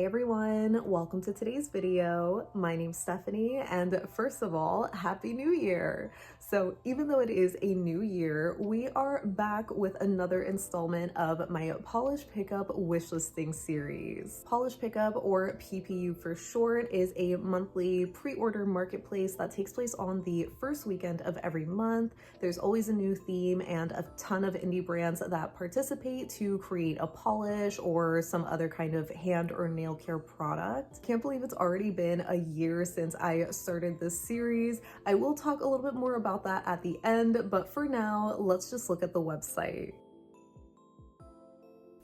Hey everyone, welcome to today's video. My name's Stephanie, and first of all, Happy New Year! So even though it is a new year, we are back with another installment of my Polish Pickup Wishlisting series. Polish Pickup, or PPU for short, is a monthly pre-order marketplace that takes place on the first weekend of every month. There's always a new theme and a ton of indie brands that participate to create a polish or some other kind of hand or nail care product. Can't believe it's already been a year since I started this series. I will talk a little bit more about that at the end, but for now, let's just look at the website.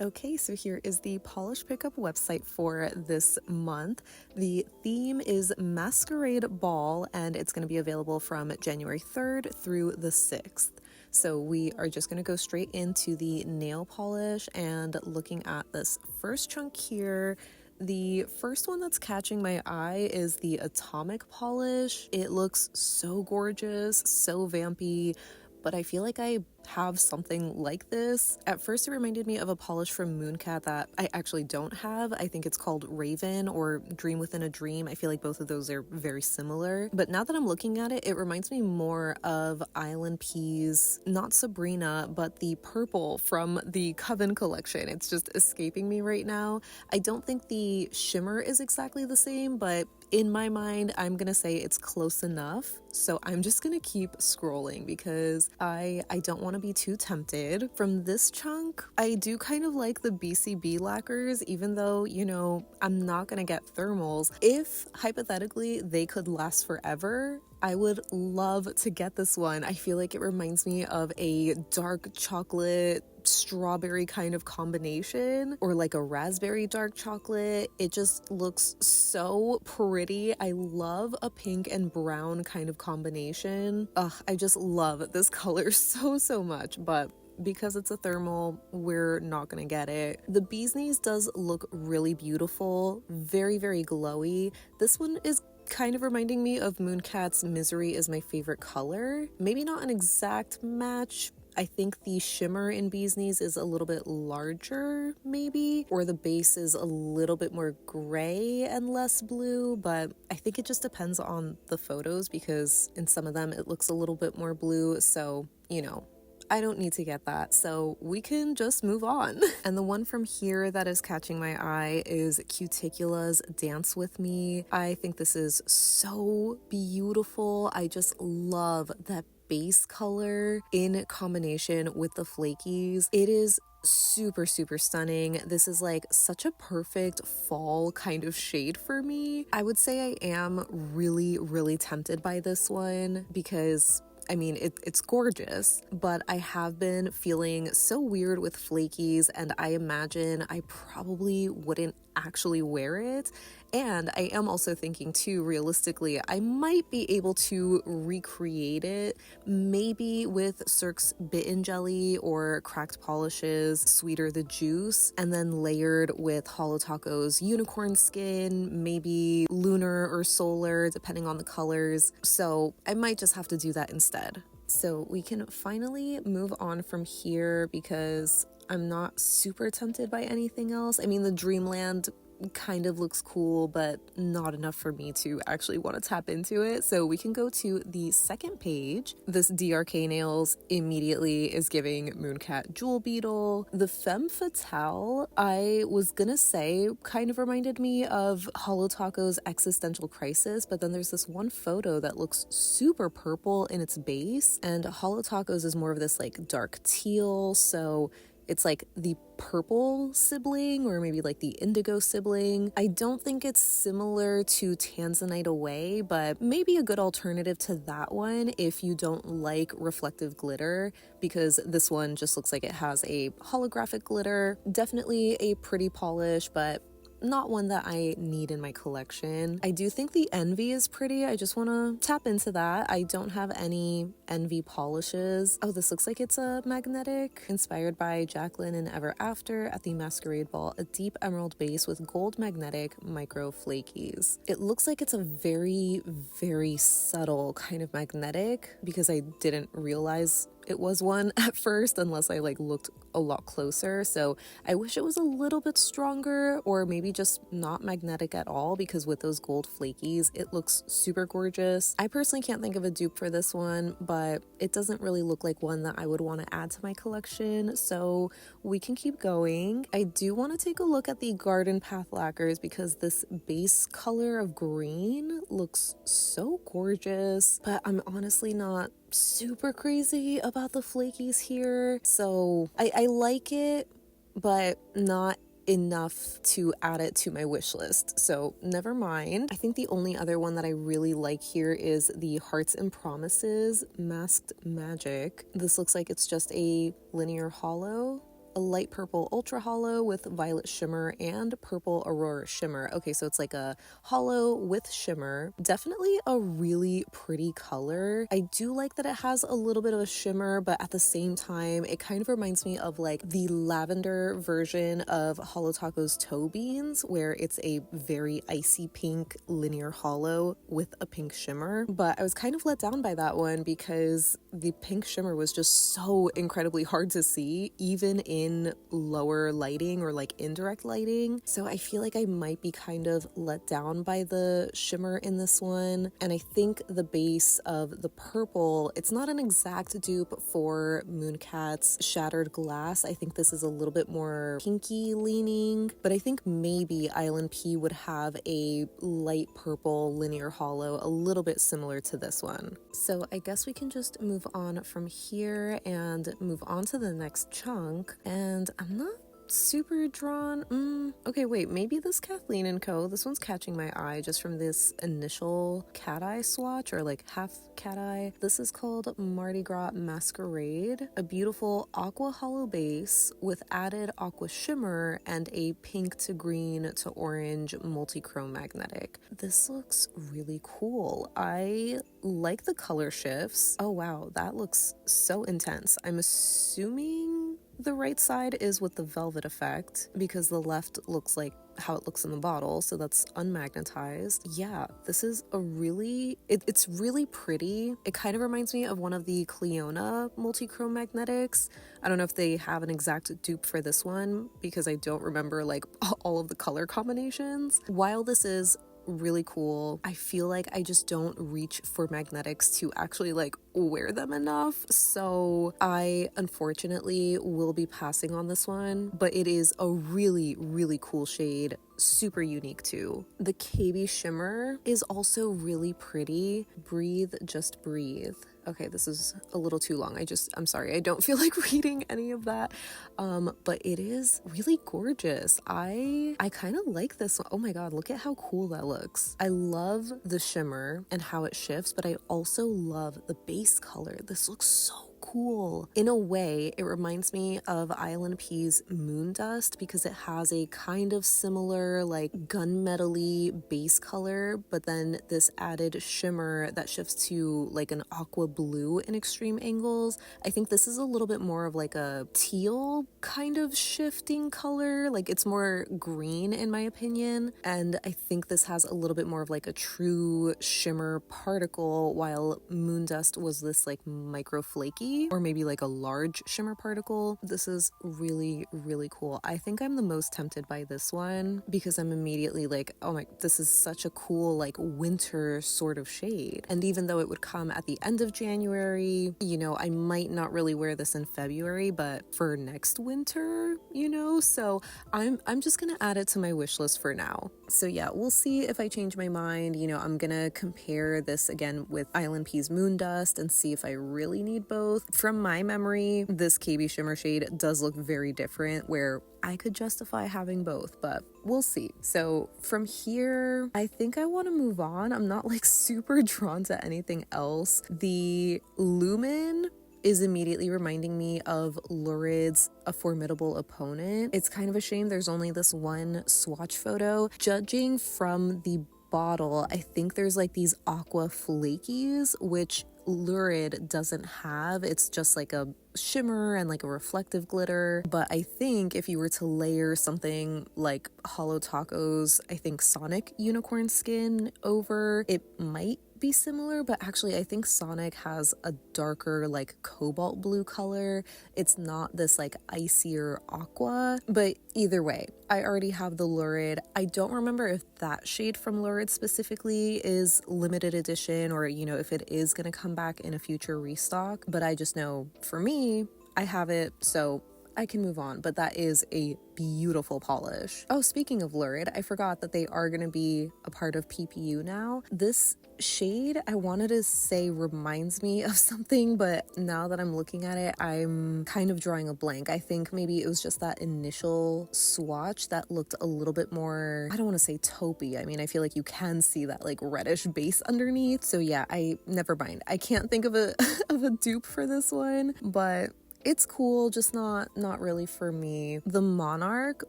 Okay, so here is the Polish Pickup website for this month. The theme is Masquerade Ball, and it's going to be available from January 3rd through the 6th. So we are just going to go straight into the nail polish and looking at this first chunk here. The first one that's catching my eye is the Atomic polish. It looks so gorgeous, so vampy, but I feel like I have something like this. At first it reminded me of a polish from Mooncat that I actually don't have. I think it's called Raven or Dream Within a Dream. I feel like both of those are very similar. But now that I'm looking at it, it reminds me more of Island Peas, not Sabrina, but the purple from the Coven collection. It's just escaping me right now. I don't think the shimmer is exactly the same, but in my mind, I'm gonna say it's close enough. So I'm just gonna keep scrolling because I don't want to be too tempted. From this chunk, I do kind of like the BCB lacquers, even though, you know, I'm not gonna get thermals. If hypothetically they could last forever, I would love to get this one. I feel like it reminds me of a dark chocolate strawberry kind of combination, or like a raspberry dark chocolate. It just looks so pretty. I love a pink and brown kind of combination. Ugh, I just love this color so much, but because it's a thermal, we're not gonna get it. The bee's knees does look really beautiful, very glowy. This one is kind of reminding me of Mooncat's Misery is my favorite color. Maybe not an exact match. I think the shimmer in Bee's Knees is a little bit larger, maybe, or the base is a little bit more gray and less blue, but I think it just depends on the photos because in some of them it looks a little bit more blue, so, you know, I don't need to get that, so we can just move on. And the one from here that is catching my eye is Cuticula's Dance With Me. I think this is so beautiful. I just love that base color in combination with the flakies. It is super stunning. This is like such a perfect fall kind of shade for me. I would say I am really tempted by this one because I mean, it's gorgeous, but I have been feeling so weird with flakies, and I imagine I probably wouldn't actually wear it. And I am also thinking too, realistically, I might be able to recreate it, maybe with Cirque's Bitten Jelly or Cracked Polishes Sweeter the Juice, and then layered with Holo Taco's Unicorn Skin, maybe Lunar or Solar, depending on the colors. So I might just have to do that instead. So we can finally move on from here because I'm not super tempted by anything else. I mean, the Dreamland kind of looks cool, but not enough for me to actually want to tap into it. So we can go to the second page. This DRK Nails immediately is giving Mooncat Jewel Beetle. The Femme Fatale, I was gonna say, kind of reminded me of Holo Taco's Existential Crisis, but then there's this one photo that looks super purple in its base, and Holo Taco's is more of this like dark teal, so it's like the purple sibling or maybe like the indigo sibling. I don't think it's similar to Tanzanite Away, but maybe a good alternative to that one if you don't like reflective glitter, because this one just looks like it has a holographic glitter. Definitely a pretty polish, but not one that I need in my collection. I do think the Envy is pretty. I just want to tap into that. I don't have any Envy polishes. Oh, this looks like it's a magnetic, inspired by Jacqueline in Ever After at the Masquerade Ball, a deep emerald base with gold magnetic micro flakies. It looks like it's a very subtle kind of magnetic because I didn't realize it was one at first unless I like looked a lot closer. So I wish it was a little bit stronger, or maybe just not magnetic at all, because with those gold flakies, it looks super gorgeous. I personally can't think of a dupe for this one, but it doesn't really look like one that I would want to add to my collection, so we can keep going. I do want to take a look at the Garden Path lacquers because this base color of green looks so gorgeous, but I'm honestly not super crazy about the flakies here. So I like it, but not enough to add it to my wish list, so never mind. I think the only other one that I really like here is the Hearts and Promises Masked Magic. This looks like it's just a linear hollow, a light purple ultra hollow with violet shimmer and purple aurora shimmer. Okay, so it's like a hollow with shimmer. Definitely a really pretty color. I do like that it has a little bit of a shimmer, but at the same time, it kind of reminds me of like the lavender version of Holo Taco's toe beans, where it's a very icy pink linear hollow with a pink shimmer. But I was kind of let down by that one because the pink shimmer was just so incredibly hard to see, even in lower lighting or like indirect lighting. So I feel like I might be kind of let down by the shimmer in this one. And I think the base of the purple, it's not an exact dupe for Mooncat's Shattered Glass. I think this is a little bit more pinky leaning, but I think maybe Island P would have a light purple linear hollow a little bit similar to this one. So I guess we can just move on from here and move on to the next chunk. And I'm not super drawn. Okay, wait, maybe this Kathleen & Co. This one's catching my eye just from this initial cat eye swatch, or like half cat eye. This is called Mardi Gras Masquerade, a beautiful aqua hollow base with added aqua shimmer and a pink to green to orange multi-chrome magnetic. This looks really cool. I like the color shifts. Oh wow, that looks so intense. I'm assuming the right side is with the velvet effect because the left looks like how it looks in the bottle, so that's unmagnetized. Yeah, this is a really, it's really pretty. It kind of reminds me of one of the Cleona multi-chrome magnetics. I don't know if they have an exact dupe for this one because I don't remember like all of the color combinations. While this is really cool, I feel like I just don't reach for magnetics to actually like wear them enough, so I unfortunately will be passing on this one, but it is a really cool shade, super unique too. The KB shimmer is also really pretty. Breathe, just breathe. Okay, this is a little too long. I'm sorry, I don't feel like reading any of that. But it is really gorgeous. I kind of like this one. Oh my god, look at how cool that looks. I love the shimmer and how it shifts, but I also love the base color. This looks so cool. In a way, it reminds me of Island P's Moon Dust because it has a kind of similar like gunmetal-y base color, but then this added shimmer that shifts to like an aqua blue in extreme angles. I think this is a little bit more of like a teal kind of shifting color. Like it's more green in my opinion. And I think this has a little bit more of like a true shimmer particle, while Moon Dust was this like micro flaky or maybe like a large shimmer particle. This is really cool. I think I'm the most tempted by this one because I'm immediately like, oh my, this is such a cool like winter sort of shade. And even though it would come at the end of January, you know, I might not really wear this in February, but for next winter, you know, so I'm just gonna add it to my wish list for now. So yeah, we'll see if I change my mind. You know, I'm gonna compare this again with Island P's Moon Dust and see if I really need both. From my memory, this KB shimmer shade does look very different, where I could justify having both, but we'll see. So from here, I think I want to move on. I'm not like super drawn to anything else. The Lumen is immediately reminding me of Lurid's A Formidable Opponent. It's kind of a shame there's only this one swatch photo. Judging from the bottle, I think there's like these aqua flakies, which Lurid doesn't have. It's just like a shimmer and like a reflective glitter. But I think if you were to layer something like Hollow Taco's, I think Sonic unicorn skin over, it might be similar, but actually I think Sonic has a darker like cobalt blue color. It's not this like icier aqua, but either way, I already have the Lurid. I don't remember if that shade from Lurid specifically is limited edition or, you know, if it is gonna come back in a future restock, but I just know for me, I have it, so I can move on. But that is a beautiful polish. Oh, speaking of Lurid, I forgot that they are going to be a part of PPU now. This shade, I wanted to say reminds me of something, but now that I'm looking at it, I'm kind of drawing a blank. I think maybe it was just that initial swatch that looked a little bit more, I don't want to say taupey. I mean, I feel like you can see that like reddish base underneath. So yeah, never mind. I can't think of a of a dupe for this one, but it's cool, just not really for me. The Monarch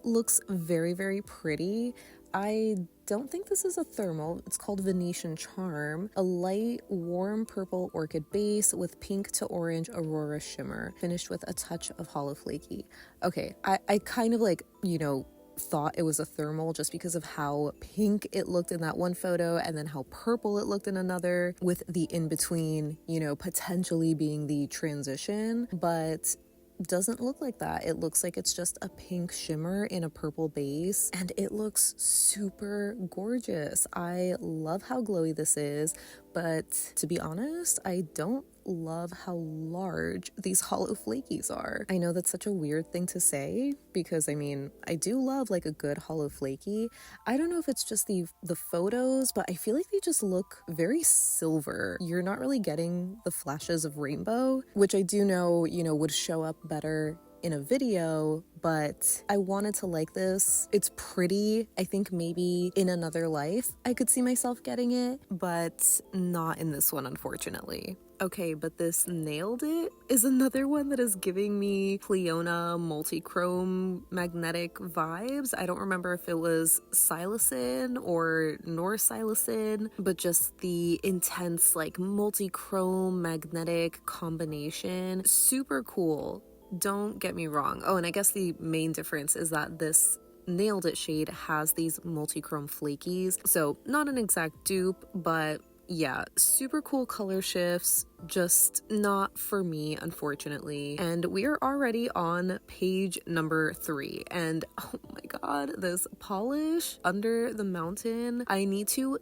looks very, very pretty. I don't think this is a thermal. It's called Venetian Charm. A light, warm purple orchid base with pink to orange aurora shimmer, finished with a touch of hollow flaky. Okay, I kind of like, you know, thought it was a thermal just because of how pink it looked in that one photo and then how purple it looked in another, with the in-between, you know, potentially being the transition, but doesn't look like that. It looks like it's just a pink shimmer in a purple base, and it looks super gorgeous. I love how glowy this is, but to be honest, I don't love how large these hollow flakies are. I know that's such a weird thing to say because I mean, I do love like a good hollow flaky. I don't know if it's just the photos, but I feel like they just look very silver. You're not really getting the flashes of rainbow, which I do know, you know, would show up better in a video, but I wanted to like this. It's pretty. I think maybe in another life I could see myself getting it, but not in this one, unfortunately. Okay, but this Nailed It is another one that is giving me Cleona multi-chrome magnetic vibes. I don't remember if it was psilocin or norpsilocin, but just the intense like multi-chrome magnetic combination. Super cool. Don't get me wrong. Oh, and I guess the main difference is that this Nailed It shade has these multi-chrome flakies. So not an exact dupe, but yeah, super cool color shifts, just not for me, unfortunately. And we are already on page number 3, and oh my god, this polish Under the Mountain, I need to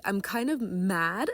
I'm kind of mad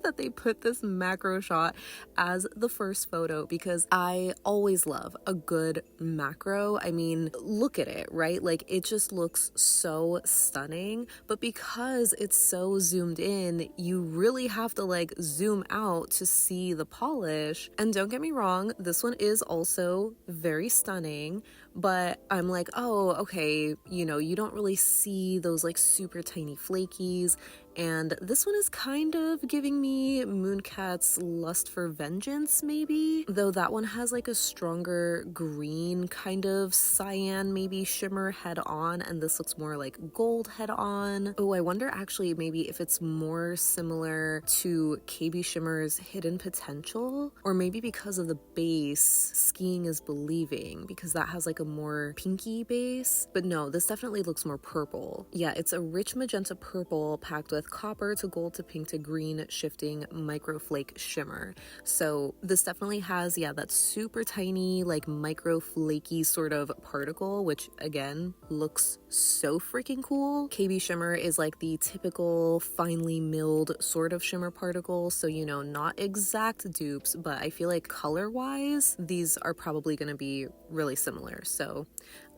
that they put this macro shot as the first photo because I always love a good macro. I mean, look at it, right? Like, it just looks so stunning, but because it's so zoomed in, you really have to like zoom out to see the polish. And don't get me wrong, this one is also very stunning, but I'm like, oh, okay, you know, you don't really see those like super tiny flakies. And this one is kind of giving me Mooncat's Lust for Vengeance, maybe, though that one has like a stronger green kind of cyan maybe shimmer head on, and this looks more like gold head on. Oh, I wonder actually maybe if it's more similar to KB Shimmer's Hidden Potential, or maybe because of the base, Skiing is Believing, because that has like a more pinky base. But no, this definitely looks more purple. Yeah, it's a rich magenta purple packed with copper to gold to pink to green shifting microflake shimmer. So this definitely has, yeah, that super tiny like microflaky sort of particle, which again looks so freaking cool. KB Shimmer is like the typical finely milled sort of shimmer particle, so you know, not exact dupes, but I feel like color wise these are probably going to be really similar, so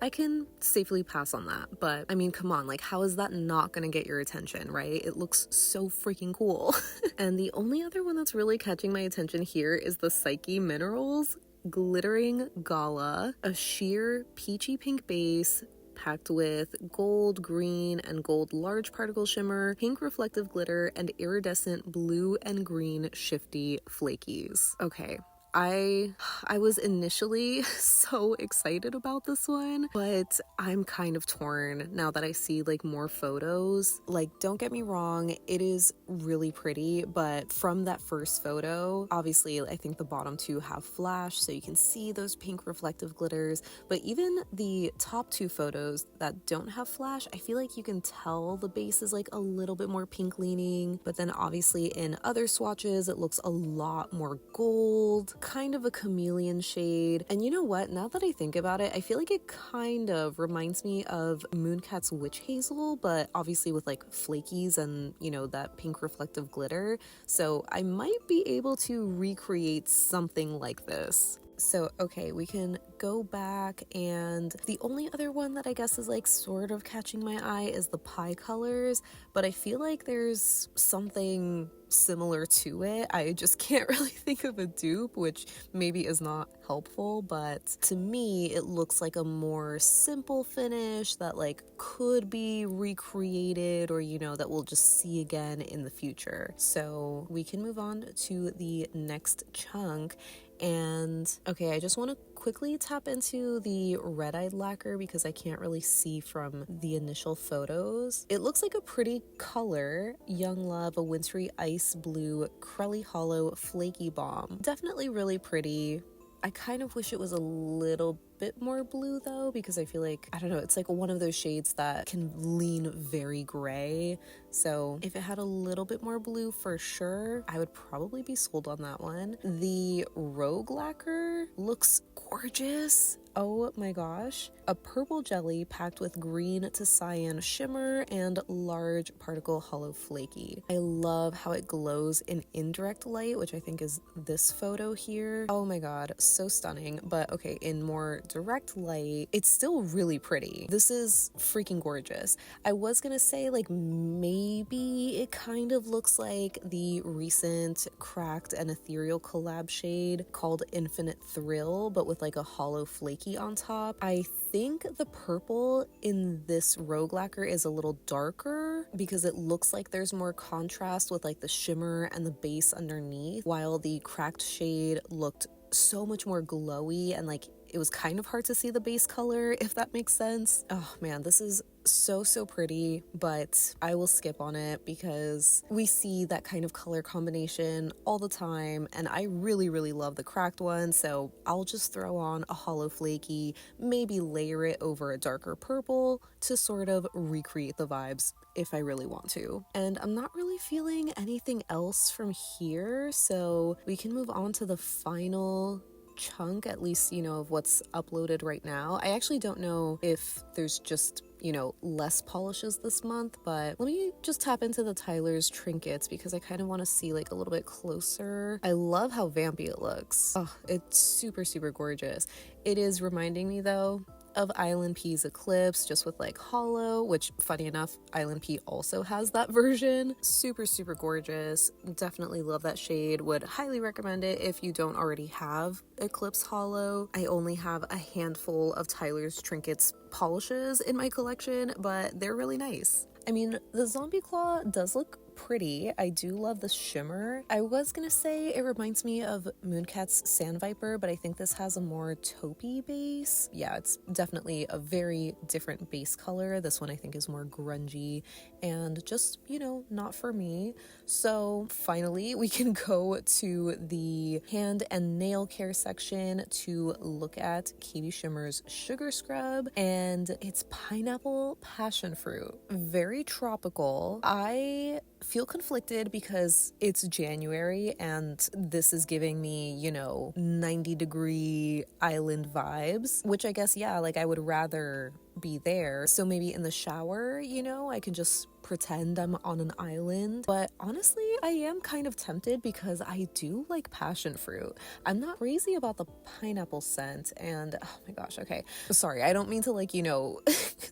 I can safely pass on that. But I mean, come on, like, how is that not gonna get your attention, right? It looks so freaking cool. And the only other one that's really catching my attention here is the Psyche Minerals Glittering Gala, a sheer peachy pink base packed with gold, green, and gold large particle shimmer, pink reflective glitter, and iridescent blue and green shifty flakies. Okay, I was initially so excited about this one, but I'm kind of torn now that I see like more photos. Like, don't get me wrong, it is really pretty, but from that first photo, obviously I think the bottom two have flash, so you can see those pink reflective glitters, but even the top two photos that don't have flash, I feel like you can tell the base is like a little bit more pink leaning, but then obviously in other swatches it looks a lot more gold, kind of a chameleon shade. And you know what, now that I think about it, I feel like it kind of reminds me of Mooncat's Witch Hazel, but obviously with like flakies and, you know, that pink reflective glitter. So I might be able to recreate something like this. So, okay, we can go back, and the only other one that I guess is like sort of catching my eye is the pie colors, but I feel like there's something similar to it. I just can't really think of a dupe, which maybe is not helpful, but to me it looks like a more simple finish that like could be recreated, or you know, that we'll just see again in the future. So we can move on to the next chunk. And okay, I just want to quickly tap into the red-eyed lacquer because I can't really see from the initial photos. It looks like a pretty color. Young Love, a wintry ice blue, Crelly Hollow flaky bomb. Definitely really pretty. I kind of wish it was a little bit more blue though, because I feel like, I don't know, it's like one of those shades that can lean very gray. So if it had a little bit more blue for sure, I would probably be sold on that one. The Rogue lacquer looks gorgeous. Oh my gosh. A purple jelly packed with green to cyan shimmer and large particle hollow flaky. I love how it glows in indirect light, which I think is this photo here. Oh my god, so stunning. But okay, in more direct light, it's still really pretty. This is freaking gorgeous. I was gonna say like maybe it kind of looks like the recent Cracked and Ethereal collab shade called Infinite Thrill, but with like a hollow flaky on top. I think the purple in this Rogue lacquer is a little darker because it looks like there's more contrast with like the shimmer and the base underneath, while the Cracked shade looked so much more glowy and like it was kind of hard to see the base color, if that makes sense. Oh man, this is so pretty, but I will skip on it because we see that kind of color combination all the time, and I really love the Cracked one, so I'll just throw on a hollow flaky, maybe layer it over a darker purple to sort of recreate the vibes if I really want to. And I'm not really feeling anything else from here, so we can move on to the final chunk, at least, you know, of what's uploaded right now. I actually don't know if there's just, you know, less polishes this month, but let me just tap into the Tyler's trinkets because I kind of want to see like a little bit closer. I love how vampy it looks. Oh, it's super gorgeous. It is reminding me though of Island P's Eclipse, just with like hollow, which funny enough, Island P also has that version. Super gorgeous. Definitely love that shade. Would highly recommend it if you don't already have Eclipse hollow. I only have a handful of Tyler's trinkets polishes in my collection, but they're really nice. I mean, the Zombie Claw does look pretty. I do love the shimmer. I was gonna say it reminds me of Mooncat's Sand Viper, but I think this has a more taupey base. Yeah, it's definitely a very different base color. This one I think is more grungy and just, you know, not for me. So finally we can go to the hand and nail care section to look at Katie Shimmer's Sugar Scrub, and it's pineapple passion fruit. Very tropical. I feel conflicted because it's January and this is giving me, you know, 90-degree island vibes, which I guess, yeah, like I would rather be there. So maybe in the shower, you know, I can just pretend I'm on an island. But honestly, I am kind of tempted because I do like passion fruit. I'm not crazy about the pineapple scent, and oh my gosh, okay. Sorry, I don't mean to like, you know,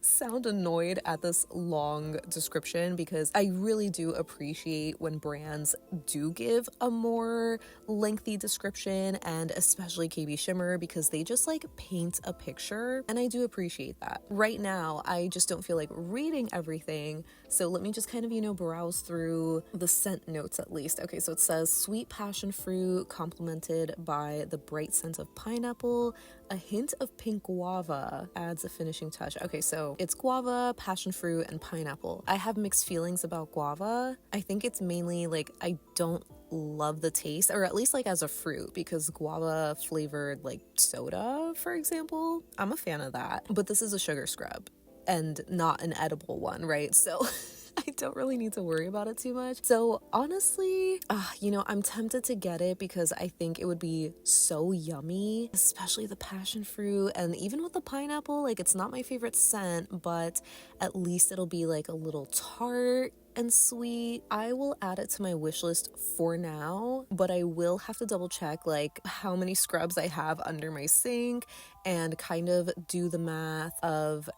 sound annoyed at this long description because I really do appreciate when brands do give a more lengthy description, and especially KB Shimmer because they just like paint a picture, and I do appreciate that. Right now, I just don't feel like reading everything, so so let me just kind of, browse through the scent notes at least. Okay, so it says sweet passion fruit complemented by the bright scent of pineapple. A hint of pink guava adds a finishing touch. Okay, so it's guava, passion fruit, and pineapple. I have mixed feelings about guava. I think it's mainly like I don't love the taste, or at least like as a fruit, because guava flavored like soda, for example, I'm a fan of that. But this is a sugar scrub and not an edible one, right? So I don't really need to worry about it too much. So honestly, I'm tempted to get it because I think it would be so yummy, especially the passion fruit. And even with the pineapple, like it's not my favorite scent, but at least it'll be like a little tart and sweet. I will add it to my wish list for now, but I will have to double check like how many scrubs I have under my sink and kind of do the math of,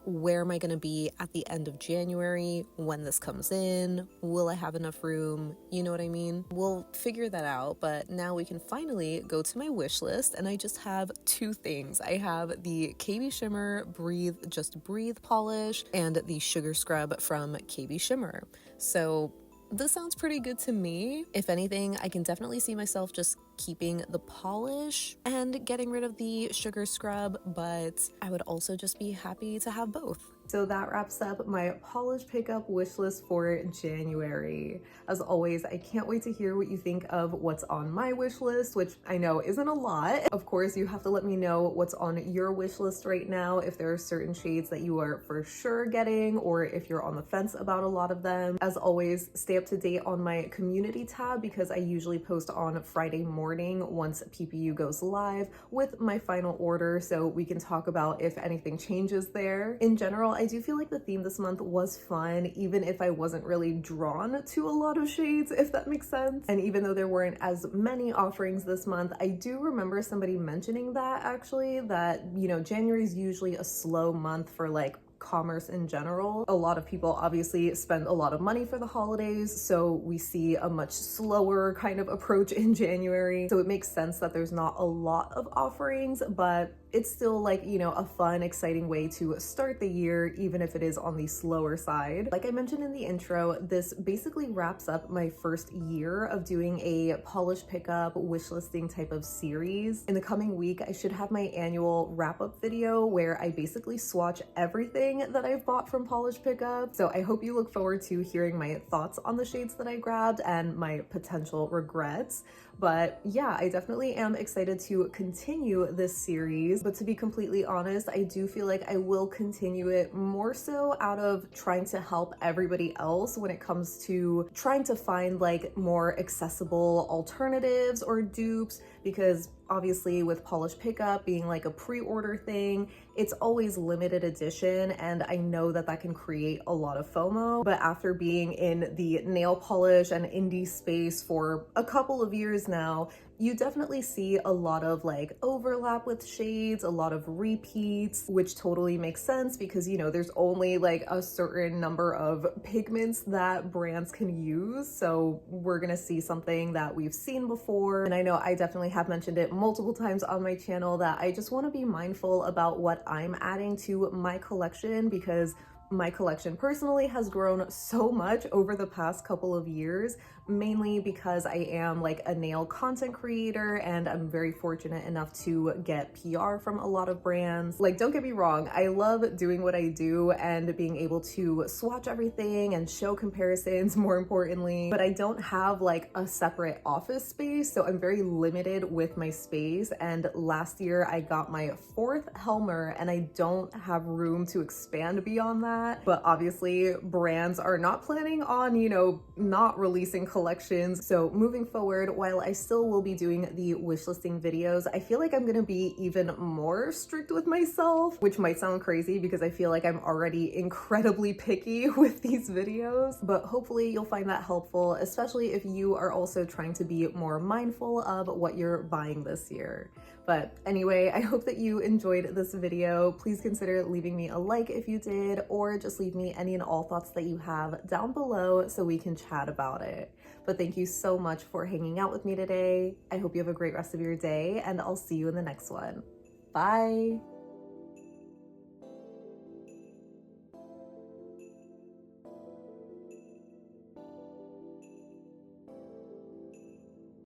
where am I going to be at the end of January when this comes in? Will I have enough room? You know what I mean? We'll figure that out, but now we can finally go to my wish list, and I just have two things. I have the KB Shimmer Just Breathe polish and the sugar scrub from KB Shimmer. So this sounds pretty good to me. If anything, I can definitely see myself just keeping the polish and getting rid of the sugar scrub, but I would also just be happy to have both. So that wraps up my polish pickup wish list for January. As always, I can't wait to hear what you think of what's on my wish list, which I know isn't a lot. Of course, you have to let me know what's on your wish list right now, if there are certain shades that you are for sure getting, or if you're on the fence about a lot of them. As always, stay up to date on my community tab because I usually post on Friday morning once PPU goes live with my final order, so we can talk about if anything changes there. In general, I do feel like the theme this month was fun, even if I wasn't really drawn to a lot of shades, if that makes sense. And even though there weren't as many offerings this month, I do remember somebody mentioning that actually, that, January is usually a slow month for like commerce in general. A lot of people obviously spend a lot of money for the holidays, so we see a much slower kind of approach in January. So it makes sense that there's not a lot of offerings, but it's still like, a fun, exciting way to start the year, even if it is on the slower side. Like I mentioned in the intro, this basically wraps up my first year of doing a polish pickup wish listing type of series. In the coming week, I should have my annual wrap-up video where I basically swatch everything that I've bought from polish pickup. So I hope you look forward to hearing my thoughts on the shades that I grabbed and my potential regrets. But yeah, I definitely am excited to continue this series. But to be completely honest, I do feel like I will continue it more so out of trying to help everybody else when it comes to trying to find like more accessible alternatives or dupes, because obviously with polish pickup being like a pre-order thing, it's always limited edition, and I know that that can create a lot of FOMO. But after being in the nail polish and indie space for a couple of years now, you definitely see a lot of like overlap with shades, a lot of repeats, which totally makes sense because, there's only like a certain number of pigments that brands can use. So we're gonna see something that we've seen before. And I know I definitely have mentioned it multiple times on my channel that I just want to be mindful about what I'm adding to my collection, because my collection personally has grown so much over the past couple of years, mainly because I am like a nail content creator and I'm very fortunate enough to get PR from a lot of brands. Like, don't get me wrong, I love doing what I do and being able to swatch everything and show comparisons, more importantly, but I don't have like a separate office space, so I'm very limited with my space. And last year I got my 4th Helmer and I don't have room to expand beyond that. But obviously brands are not planning on, not releasing collections. So moving forward, while I still will be doing the wish listing videos, I feel like I'm gonna be even more strict with myself, which might sound crazy because I feel like I'm already incredibly picky with these videos. But hopefully you'll find that helpful, especially if you are also trying to be more mindful of what you're buying this year. But anyway, I hope that you enjoyed this video. Please consider leaving me a like if you did, or just leave me any and all thoughts that you have down below so we can chat about it. But thank you so much for hanging out with me today. I hope you have a great rest of your day, and I'll see you in the next one. Bye.